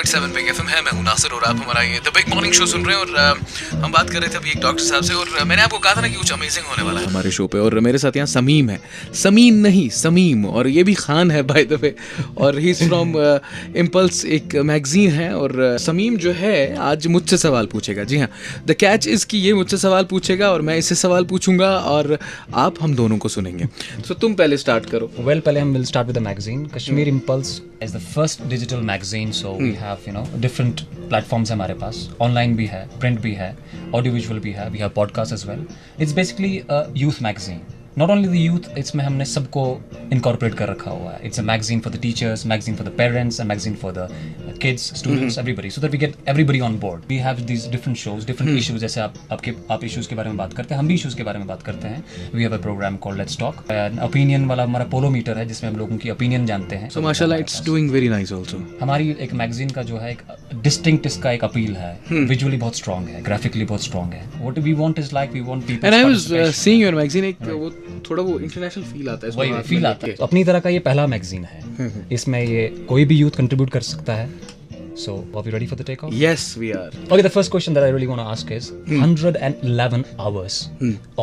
101.7 big FM है। मैं हूं नासिर और आप हमारा ये द बिग मॉर्निंग शो सुन रहे हैं। और हम बात कर रहे थे अभी एक डॉक्टर साहब से, और मैंने आपको कहा था ना कि कुछ अमेजिंग होने वाला है हमारे शो पे। और मेरे साथ यहाँ समीम है, समीम नहीं समीम, और ये भी खान है बाय द वे, और ही इज फ्रॉम इम्पल्स, एक मैगजीन है। और समीम जो है आज मुझसे सवाल पूछेगा। जी हाँ, द कैच इज़ कि ये मुझसे सवाल पूछेगा और मैं इससे सवाल पूछूंगा और आप हम दोनों को सुनेंगे। तो तुम पहले स्टार्ट करो। Well, पहले हम will start with the magazine. Kashmir Impulse is the first digital magazine, so we have different platforms हमारे पास. Online भी है, print भी है, audiovisual भी है, we have podcast as well. It's basically a youth magazine. Not only the youth, इसमें हमने सबको incorporate कर रखा हुआ है. It's a magazine for the teachers, magazine for the parents, a magazine for the kids, students, everybody, so that we get everybody on board. We have these different shows, different issues. जैसे आप issues के बारे में बात करते हैं, हम भी issues के बारे में बात करते हैं. We have a program called Let's Talk. An opinion वाला हमारा पोलो मीटर है जिसमें हम लोगों की opinion जानते हैं. So माशाल्लाह, it's doing very nice also. हमारी एक मैगजीन का जो है एक डिस्टिंक्ट इसका एक अपील है, विजुअली बहुत स्ट्रांग है, ग्राफिकली बहुत स्ट्रांग है. What we want is like we want people. And I was seeing your magazine, एक वो थोड़ा वो इंटरनेशनल फील आता है, वही फील आता है. अपनी तरह का ये पहला मैगजीन है. इसमें ये कोई भी यूथ कंट्रीब्यूट कर सकता है. So, are we ready for the takeoff? Yes, we are. Okay, the first question that I really want to ask is 111 hours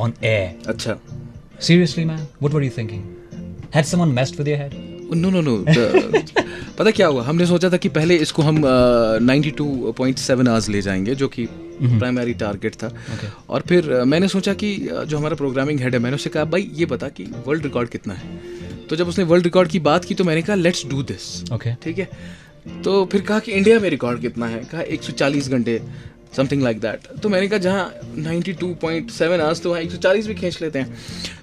on air. अच्छा. Seriously, man, what were you thinking? Had someone messed with your head? No. पता क्या हुआ, हमने सोचा था कि पहले इसको हम 92.7 आवर्स ले जाएंगे, जो कि प्राइमरी टारगेट था. और फिर मैंने सोचा कि जो हमारा प्रोग्रामिंग हेड है, मैंने उससे कहा भाई ये बता कि वर्ल्ड रिकॉर्ड कितना है. तो जब उसने वर्ल्ड रिकॉर्ड की बात की तो मैंने कहा लेट्स डू दिस. ठीक है. तो फिर कहा कि इंडिया में रिकॉर्ड कितना है, कहा 140 घंटे, समथिंग लाइक दैट. तो मैंने कहा जहाँ 92.7 आवर्स तो वहाँ 140 भी खींच लेते हैं.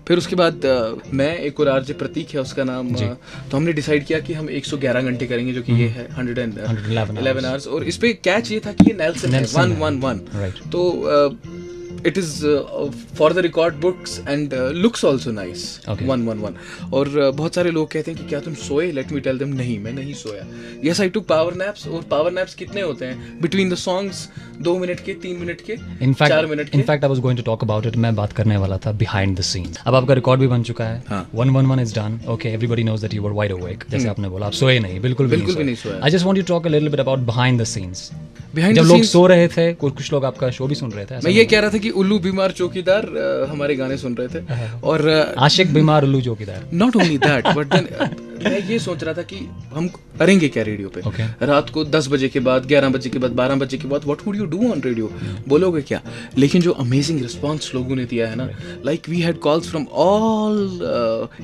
फिर उसके बाद मैं एक और आरजे प्रतीक है उसका नाम, तो हमने डिसाइड किया कि हम 111 घंटे करेंगे, जो कि ये है 111 आवर्स. और इस पे कैच ये था कि ये नेल्सन है 111. तो it is for the record books and looks also nice. 111. और बहुत सारे लोग कहते हैं कि क्या तुम सोए? Let me tell them, नहीं, मैं नहीं सोया. Yes, I took power naps. और power naps कितने होते हैं between the songs? 2 मिनट के, 3 मिनट के, 4 मिनट के. In fact, I was going to talk about it. मैं बात करने वाला था behind the scenes. अब आपका रिकॉर्ड भी बन चुका है. 111 is done. Okay, everybody knows that you were wide awake. जैसे आपने बोला, आप सोए नहीं, बिल्कुल भी नहीं सोए. I just want you to talk a little bit about behind the scenes. जब लोग सो रहे थे, कुछ लोग आपका शो भी सुन रहे थे. मैं ये कह रहा था कि उल्लू बीमार चौकीदार हमारे गाने सुन रहे थे, और आशिक बीमार उल्लू चौकीदार. Not only that, but then मैं ये सोच रहा था कि हम करेंगे क्या रेडियो पे. रात को 10 बजे के बाद, 11 बजे के बाद, 12 बजे के बाद, what would you do on radio, बोलोगे क्या. लेकिन जो अमेजिंग रिस्पॉन्स लोगों ने दिया है ना, like we had calls from all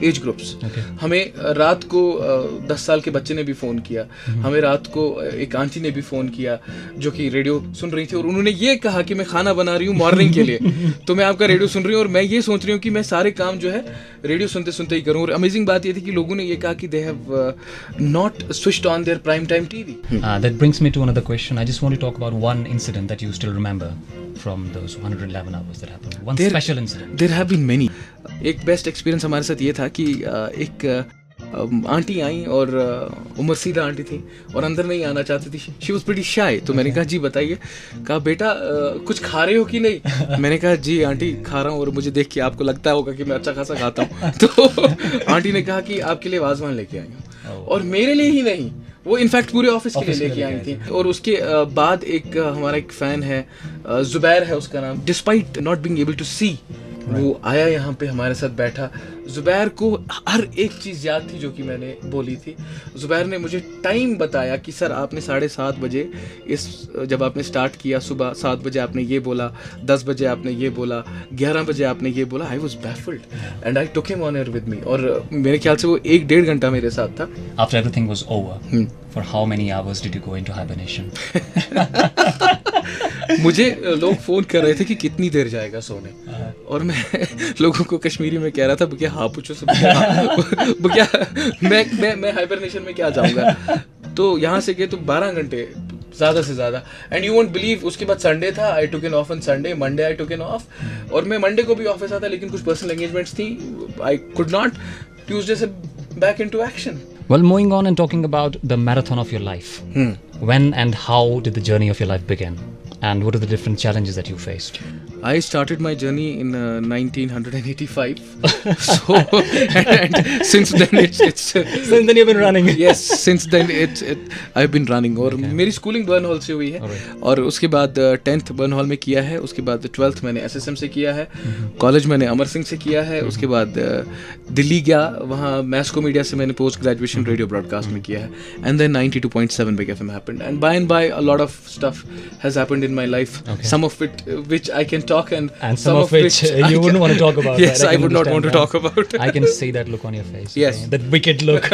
age groups. हमें रात को 10 साल के बच्चे ने भी फ़ोन किया, हमें रात को एक आंटी ने भी फ़ोन किया जो कि रेडियो सुन रही थी, और उन्होंने ये कहा कि मैं खाना बना रही हूँ मॉर्निंग के लिए, तो मैं आपका रेडियो सुन रही हूँ, और मैं ये सोच रही हूँ कि मैं सारे काम जो है रेडियो सुनते सुनते ही करूँ. और अमेजिंग बात ये थी कि लोगों ने ये कहा कि they have not switched on their prime time TV. That brings me to another question. I just want to talk about one incident that you still remember from those 111 hours that happened. One special incident. There have been many. एक best experience हमारे साथ ये था कि एक aunty आई, और उम्र सीधा आंटी थी और अंदर नहीं आना चाहती थी. शी वॉज प्रीटी शाय. तो मैंने कहा जी बताइए. कहा बेटा कुछ खा रहे हो कि नहीं. मैंने कहा जी आंटी खा रहा हूँ, और मुझे देख के आपको लगता होगा कि मैं अच्छा खासा खाता हूँ. तो आंटी ने कहा कि आपके लिए वाजवान लेके आई हूँ, और मेरे लिए ही नहीं, वो इनफैक्ट पूरे ऑफिस के लिए लेके आई थी. और उसके बाद एक हमारा एक फैन है, जुबैर है उसका नाम, despite not being able to see, वो आया यहाँ पे हमारे साथ बैठा. जुबैर को हर एक चीज़ याद थी जो कि मैंने बोली थी. जुबैर ने मुझे टाइम बताया कि सर आपने 7:30 बजे जब आपने स्टार्ट किया, सुबह 7 बजे आपने ये बोला, 10 बजे आपने ये बोला, 11 बजे आपने ये बोला. I was baffled and I took him on air with me. और मेरे ख्याल से वो 1-1.5 घंटा मेरे साथ था. After everything was over, for how many hours did you go into hibernation? मुझे लोग फोन कर रहे थे कि कितनी देर जाएगा सोने, और मैं लोगों को कश्मीरी में कह रहा था बुकिया हाँ पूछो सब बुकिया मैं हाइबरनेशन में क्या जाऊंगा. तो यहाँ से गए तो 12 घंटे ज़्यादा से ज़्यादा. एंड यू वोंट बिलीव, उसके बाद संडे था, I took in off on Sunday, Monday I took in off, और मैं मंडे को भी ऑफिस आता, लेकिन कुछ पर्सनल एंगेजमेंट्स थी, आई कुड नॉट. ट्यूसडे से back into action. Well, moving on and talking about the marathon of your life. When and how did the journey of your life begin? And what are the different challenges that you faced? I started my journey in 1985. So and since then it's Since then you've been running. yes, since then I've been running. और मेरी schooling burn hall से हुई है और उसके बाद 10th burn hall में किया है, उसके बाद 12th मैंने SSM से किया है, कॉलेज मैंने अमर सिंह से किया है, उसके बाद दिल्ली गया, वहाँ मैस्को मीडिया से मैंने पोस्ट ग्रेजुएशन रेडियो ब्रॉडकास्ट में किया है, and then 92.7 big FM happened, and by a lot of stuff has happened in my life. Some of it which I can talk and some of which you wouldn't want to talk about. Yes, right? I would not want to talk about. I can see that look on your face. Yes. Okay? That wicked look.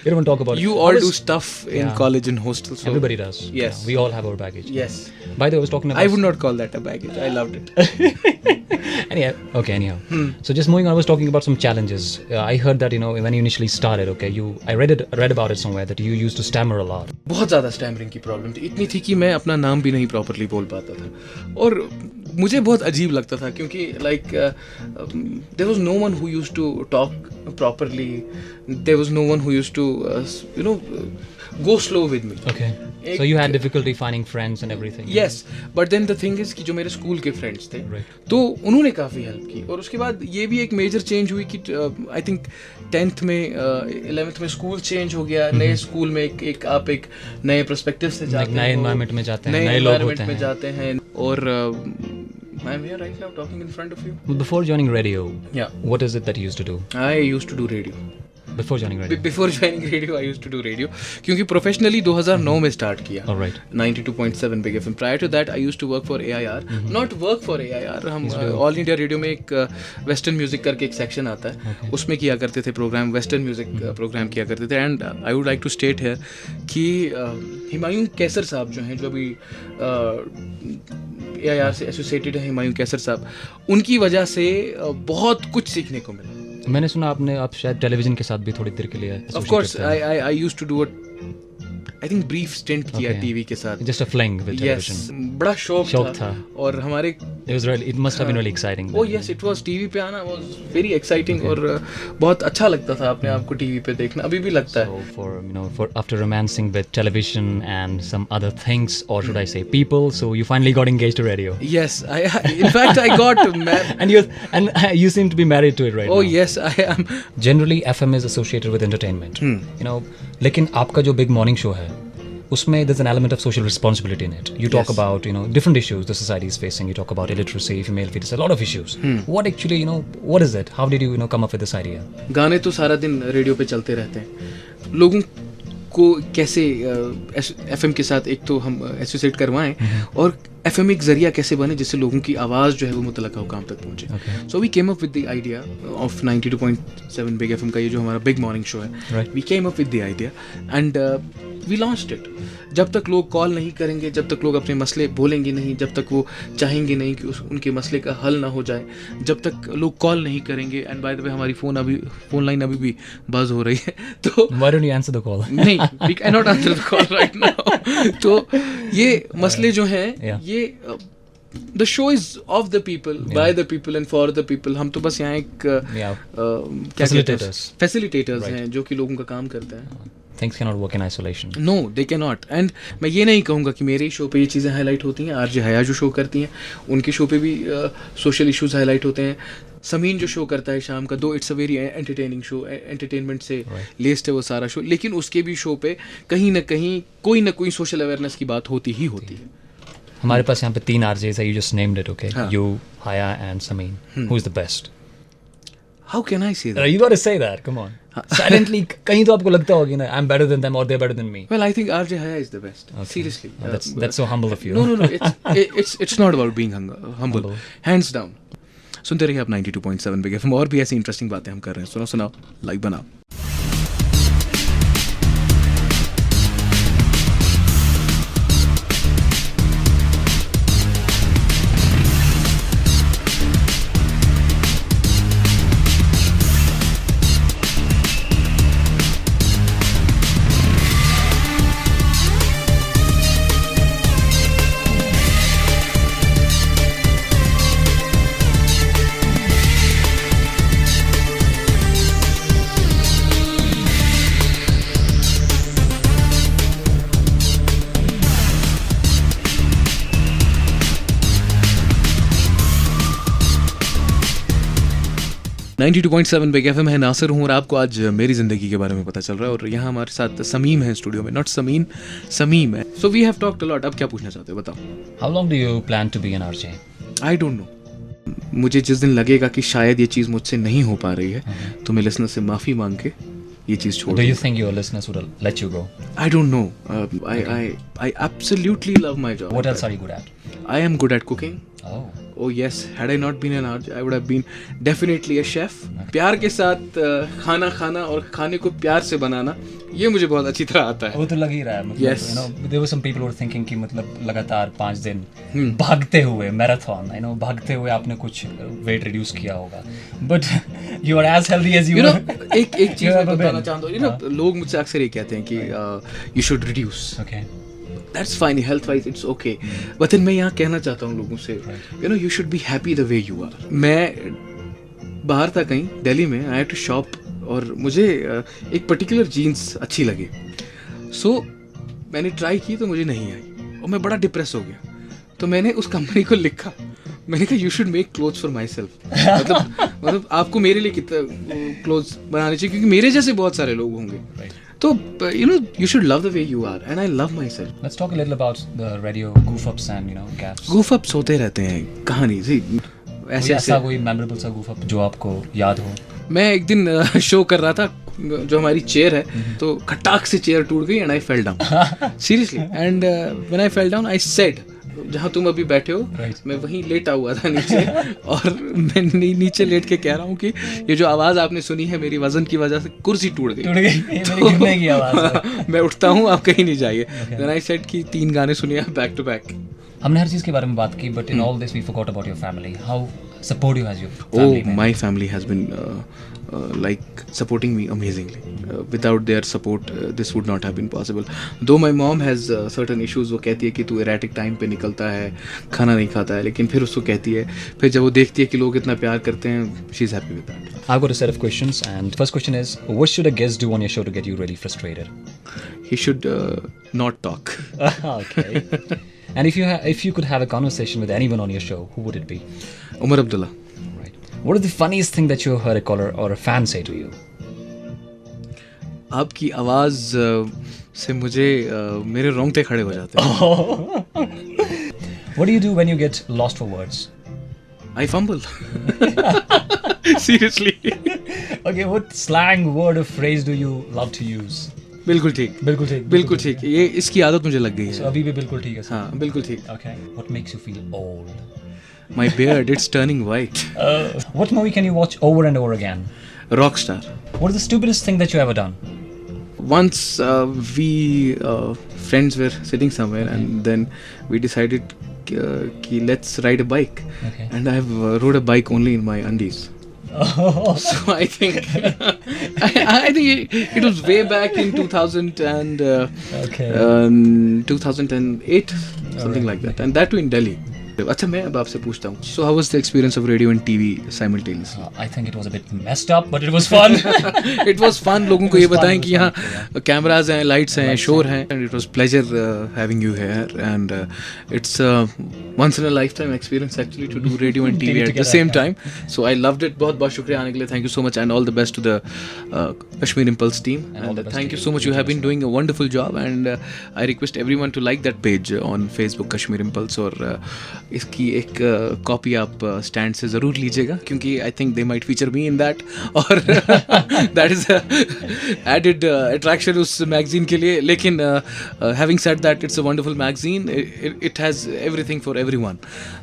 You don't want to talk about You it. all do stuff in college and hostels. So Everybody does. Yes. Yeah, we all have our baggage. Yes. By the way, I was talking about... I would not call that a baggage. I loved it. Anyhow. So just moving on, I was talking about some challenges. I heard that, when you initially started, okay, I read about it somewhere that you used to stammer a lot. बहुत ज़्यादा stammering की problem थी, इतनी थी कि मैं अपना नाम भी नहीं प्रॉपरली बोल पाता था और मुझे बहुत अजीब लगता था क्योंकि like there was no one who used to talk properly, there was no one who used to go slow with me. Okay. So you had difficulty finding friends and everything. Yes, but then the thing is कि जो मेरे school के friends थे तो उन्होंने काफ़ी help की और उसके बाद ये भी एक मेजर चेंज हुई कि आई थिंक 10th में 11th में स्कूल चेंज हो गया, नए स्कूल में एक आप एक नए पर्सपेक्टिव से जाते हैं, नए एनवायरनमेंट में जाते हैं, नए एनवायरनमेंट में जाते हैं और I'm here right now talking in front of you. Before joining radio, yeah, what is it that you used to do? I used to do radio. Before joining radio? Before joining radio, I used to do radio. क्योंकि professionally 2009 में start किया. Alright. 92.7 big FM. Prior to that, I used to work for AIR. Not work for AIR. हम all India radio में एक western music करके एक section आता है, उसमें किया करते थे प्रोग्राम, वेस्टर्न म्यूजिक प्रोग्राम किया करते थे. And I would like to state here कि हुमायूं कैसर साहब जो हैं, जो अभी AIR से एसोसिएटेड है, हुमायूं कैसर साहब, उनकी वजह से बहुत कुछ सीखने को मिला. मैंने सुना आप शायद टेलीविजन के साथ भी थोड़ी देर के लिए Of course, I used to do it. I think brief stint किया टीवी के साथ. Just a fling with television. Yes, बड़ा शौक था और हमारे it must have been really exciting. Oh yes, it was. TV पे आना was very exciting और बहुत अच्छा लगता था अपने आप को टीवी पे देखना, अभी भी लगता है. So for after romancing with television and some other things, or should I say people, so you finally got engaged to radio. Yes, in fact I got married. and you seem to be married to it right now. Oh yes, I am. Generally FM is associated with entertainment. लेकिन आपका जो big morning show है, उसमें there's an element of social responsibility in it. You talk about different issues the society is facing. You talk about illiteracy, female fetus, a lot of issues. What actually what is it? How did you come up with this idea? गाने तो सारा दिन radio पे चलते रहते हैं, लोगों को कैसे FM के साथ एक तो हम एसोसिएट करवाएं और FM एक जरिया कैसे बने जिससे लोगों की आवाज़ जो है वो मुतलका हुकाम तक पहुंचे. So we came up with the idea of 92.7 big FM का ये जो हमारा बिग मॉर्निंग शो है. We came up with the idea and we launched it. जब तक लोग कॉल नहीं करेंगे, जब तक लोग अपने मसले बोलेंगे नहीं, जब तक वो चाहेंगे नहीं कि उनके मसले का हल ना हो जाए, जब तक लोग कॉल नहीं करेंगे. एंड बाय द वे हमारी फोन लाइन अभी भी बज हो रही है, तो Why don't you answer the call? नहीं, we can not answer the call right now. तो ये मसले जो हैं ये the show is of the people, by the people and for the people. हम तो बस यहाँ एक फैसिलिटेटर्स हैं जो कि लोगों का काम करते हैं. Things cannot work in isolation. No, they cannot. And मैं ये नहीं कहूँगा कि मेरे शो पे ये चीज़ें हाईलाइट होती हैं. आरजे हया जो शो करती हैं उनके शो पे भी सोशल इश्यूज हाईलाइट होते हैं. समीन जो शो करता है शाम का, दो it's a very entertaining show, entertainment से लेस्ड है वो सारा शो, लेकिन उसके भी शो पे कहीं ना कोई सोशल अवेयरनेस की बात होती ही होती है. हमारे पास यहाँ पे 3 RJs है. You just named it, okay? You, Haya and Samin. Who is the best? How can I say that? You got to say that. Come on. Silently, कहीं तो आपको लगता होगी ना, I'm better than them or they're better than me. Well, I think RJ Haya is the best. Okay. Seriously. That's so humble of you. No. It's not about being humble. Hands down. सुनते रहिए आप 92.7 big FM. और भी ऐसी interesting बातें हम कर रहे हैं. सुनाओ, लाइक बनाओ. 92.7 बिग एफएम है, नासिर हूँ और आपको आज मेरी ज़िंदगी के बारे में पता चल रहा है। और यहाँ हमारे साथ समीम है स्टूडियो में, नॉट समीन, समीम है। So we have talked a lot. अब क्या पूछना चाहते हो बताओ। How long do you plan to be an RJ? I don't know. मुझे जिस दिन लगेगा कि शायद ये चीज़ मुझसे नहीं हो पा रही है तो मैं लिसनर से माफ़ी मांग के ये चीज़ छोड़। Do you think your listeners would let you go? I don't know. I absolutely love my job. What else are you good at? I am good at cooking. Oh, Oh yes, had I not been an RJ, I would have been definitely a chef. प्यार के साथ खाना खाना और खाने को प्यार से बनाना, ये मुझे बहुत अच्छी तरह आता है। वो तो लग ही रहा है। मतलब, Yes. you know, there were some people who were thinking कि मतलब लगातार 5 दिन भागते हुए मैराथन, you know, भागते हुए आपने कुछ वेट रिड्यूस किया होगा, but you are as healthy as you were. एक चीज मैं बताना चाहता हूँ, लोग मुझसे अक्सर ये कहते हैं कि you should reduce. Okay. That's fine, health wise it's okay. But then मैं यहाँ कहना चाहता हूँ लोगों से, you know, you should be happy the way you are. मैं बाहर था कहीं दिल्ली में, I had to shop और मुझे एक पर्टिकुलर जीन्स अच्छी लगी। So मैंने ट्राई की तो मुझे नहीं आई और मैं बड़ा डिप्रेस हो गया। तो मैंने उस कंपनी को लिखा, मैंने कहा you should make clothes for my self. मतलब आपको मेरे लिए कितना क्लोथ्स बनाने चाहिए, क्योंकि मेरे जैसे बहुत सारे लोग होंगे। तो you know, you should love the way you are and I love myself. Let's talk a little about the radio goof ups and, you know, gaps. goof ups होते रहते हैं कहानी से ऐसा कोई memorable सा goof up जो आपको याद हो? मैं एक दिन शो कर रहा था, जो हमारी चेयर है, तो खटाक से चेयर टूट गई and I fell down. Seriously. And when I fell down I said, जहाँ तुम अभी बैठे हो मैं वहीं लेटा हुआ था नीचे और मैं नीचे लेट के कह रहा हूँ कि ये जो आवाज़ आपने सुनी है मेरी वजन की वजह से कुर्सी टूट गई। मेरी गिरने की आवाज़ है। मैं उठता हूँ, आप कहीं नहीं जाइए। Then I said कि 3 गाने सुनिए बैक टू बैक। हमने हर चीज़ के बारे में बात की, but in all this we forgot about your family. How supportive has your family been? My family has been like supporting me amazingly. Without their support this would not have been possible. Though my mom has certain issues, वो कहती है कि तू erratic time पे निकलता है, खाना नहीं खाता है, लेकिन फिर उसको कहती है, फिर जब वो देखती है कि लोग इतना प्यार करते हैं, she is happy with that. I've got a set of questions, and first question is, what should a guest do on your show to get you really frustrated? He should not talk. Okay. And if you could have a conversation with anyone on your show, who would it be? Umar Abdullah. Right. What is the funniest thing that you heard a caller or a fan say to you? आपकी आवाज़ से मुझे मेरे रोंगटे खड़े हो जाते हैं। What do you do when you get lost for words? I fumble. Seriously. Okay, what slang word or phrase do you love to use? बिल्कुल ठीक, बिल्कुल ठीक, बिल्कुल ठीक। ये इसकी आदत मुझे लग गई है। So अभी भी बिल्कुल ठीक है सर। हाँ, बिल्कुल ठीक। Okay. What makes you feel old? My beard, it's turning white. What movie can you watch over and over again? Rockstar. What is the stupidest thing that you ever done? Once we friends were sitting somewhere and then we decided कि let's ride a bike. Okay. And I have rode a bike only in my undies. So I think I think it was way back in 2000 and Okay. 2008 something like that, and that too in Delhi. अच्छा, मैं अब आपसे पूछता हूँ, so how was the experience of radio and TV simultaneously? I think it was a bit messed up, but it was fun. It was fun. लोगों को ये बताएं कि यहाँ कैमराज हैं, लाइट्स हैं, शोर हैं, and it was pleasure having you here, and it's once in a lifetime experience actually to do radio and TV at the same time. So I loved it. बहुत बहुत शुक्रिया आने के लिए. Thank you so much and all the best to the Kashmir Impulse team. And thank you so much. You have been doing a wonderful job, and I request everyone to like that page on Facebook, Kashmir Impulse, और इसकी एक copy आप stand से ज़रूर लीजिएगा, क्योंकि I think they might feature me in that, और that is added attraction उस मैगजीन के लिए. लेकिन having said that, it's a wonderful magazine. It has everything for everyone.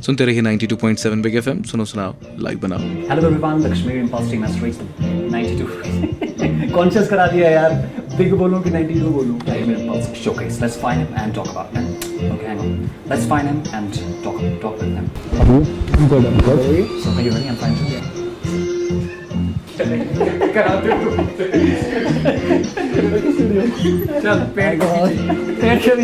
सुनते रहिए 92.7 बिग एफएम. सुनो सुनाओ, लाइक बनाओ. Hello everyone, the Kashmir Impulse team has reached 92. Conscious करा दिया यार. Big बोलूं कि 92 बोलूं. Kashmir Impulse showcase. Let's find him and talk about him. Okay, hang on. Let's find him and talk with him. I'm good. So are you ready? I'm fine too. चल पेड़ के पीछे